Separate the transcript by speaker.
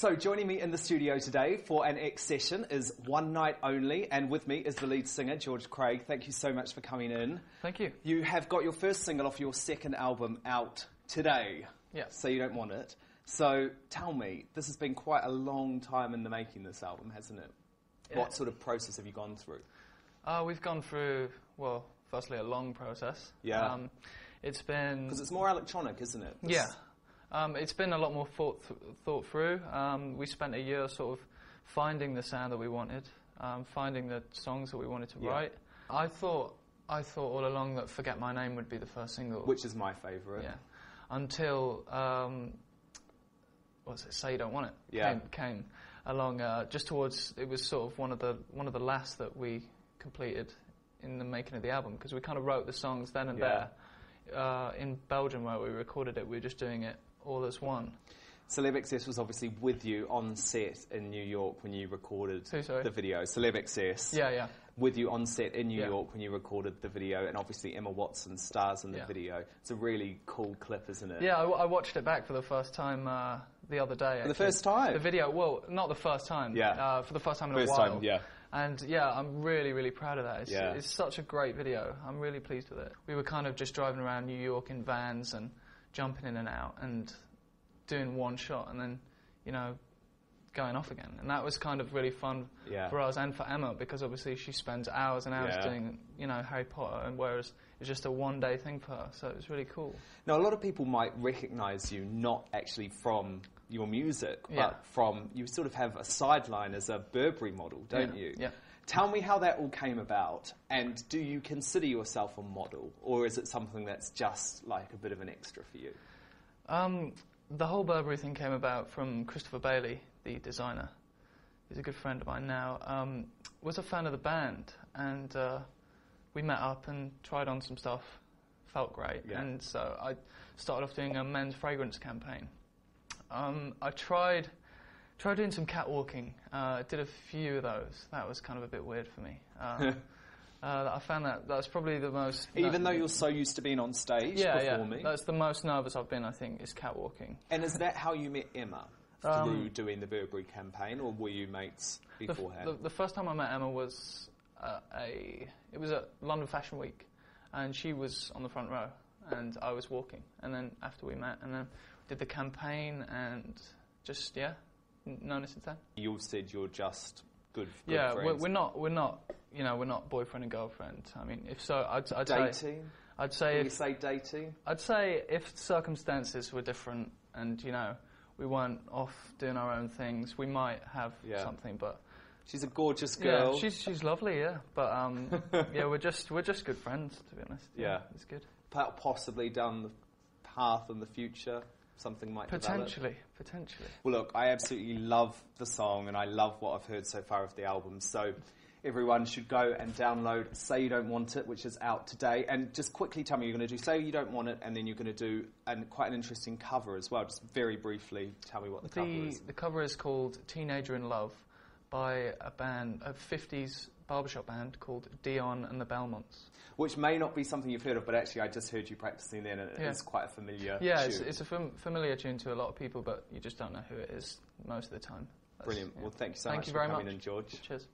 Speaker 1: So joining me in the studio today for an X session is One Night Only, and with me is the lead singer, George Craig. Thank you so much for coming in.
Speaker 2: Thank you.
Speaker 1: You have got your first single off your second album out today.
Speaker 2: Yeah.
Speaker 1: So You Don't Want It. So tell me, this has been quite a long time in the making, this album, hasn't it? Yeah. What sort of process have you gone through?
Speaker 2: We've gone through, well, firstly a long process.
Speaker 1: Yeah.
Speaker 2: It's been...
Speaker 1: Because it's more electronic, isn't it?
Speaker 2: Yeah. It's been a lot more thought through. We spent a year sort of finding the sound that we wanted, finding the songs that we wanted to write. I thought all along that Forget My Name would be the first single.
Speaker 1: Which is my favourite.
Speaker 2: Yeah. Until, what's it, Say You Don't Want It came along just towards, it was sort of one of the last that we completed in the making of the album, because we kind of wrote the songs then and there. In Belgium where we recorded it, we were just doing it all as one.
Speaker 1: Celeb Excess was obviously with you on set in New York when you recorded the video. Celeb Excess.
Speaker 2: Yeah.
Speaker 1: With you on set in New York when you recorded the video, and obviously Emma Watson stars in the video. It's a really cool clip, isn't it?
Speaker 2: Yeah, I watched it back for the first time the other day. Actually.
Speaker 1: For the first time?
Speaker 2: The video, well, not the first time.
Speaker 1: Yeah.
Speaker 2: For the first time in a while.
Speaker 1: First time, yeah.
Speaker 2: And yeah, I'm really, really proud of that. It's such a great video. I'm really pleased with it. We were kind of just driving around New York in vans and jumping in and out and doing one shot and then, you know, going off again. And that was kind of really fun for us and for Emma, because obviously she spends hours and hours doing, you know, Harry Potter, and whereas it's just a one-day thing for her. So it was really cool.
Speaker 1: Now, a lot of people might recognise you not actually from your music, but from, you sort of have a sideline as a Burberry model, don't you?
Speaker 2: Yeah.
Speaker 1: Tell me how that all came about, and do you consider yourself a model, or is it something that's just like a bit of an extra for you?
Speaker 2: The whole Burberry thing came about from Christopher Bailey, the designer. He's a good friend of mine now. Was a fan of the band, and we met up and tried on some stuff. Felt great, and so I started off doing a men's fragrance campaign. I tried doing some catwalking. Did a few of those. That was kind of a bit weird for me. I found that's probably the most...
Speaker 1: Even though you're so used to being on stage performing?
Speaker 2: Yeah, that's the most nervous I've been, I think, is catwalking.
Speaker 1: And is that how you met Emma? Through doing the Burberry campaign, or were you mates beforehand?
Speaker 2: The first time I met Emma was it was at London Fashion Week, and she was on the front row, and I was walking. And then after we met, and then did the campaign, and just known her since then. You
Speaker 1: said you're just good
Speaker 2: friends.
Speaker 1: We're
Speaker 2: not boyfriend and girlfriend. I mean, if so, I'd
Speaker 1: dating.
Speaker 2: Say, I'd say
Speaker 1: when you say dating,
Speaker 2: I'd say if circumstances were different, and you know, we weren't off doing our own things, we might have something. But
Speaker 1: she's a gorgeous girl.
Speaker 2: Yeah, she's lovely. Yeah, but we're just good friends, to be honest.
Speaker 1: Yeah,
Speaker 2: it's good.
Speaker 1: Possibly down the path in the future, something might
Speaker 2: potentially.
Speaker 1: Well, look, I absolutely love the song, and I love what I've heard so far of the album. So everyone should go and download Say You Don't Want It, which is out today. And just quickly tell me, you're going to do Say You Don't Want It, and then you're going to do quite an interesting cover as well. Just very briefly, tell me what the cover is.
Speaker 2: The cover is called Teenager in Love by a 50s barbershop band called Dion and the Belmonts.
Speaker 1: Which may not be something you've heard of, but actually I just heard you practicing then, and it is quite a familiar tune.
Speaker 2: Yeah, it's a familiar tune to a lot of people, but you just don't know who it is most of the time.
Speaker 1: Brilliant. Well, thank you so much for coming in, George.
Speaker 2: Cheers.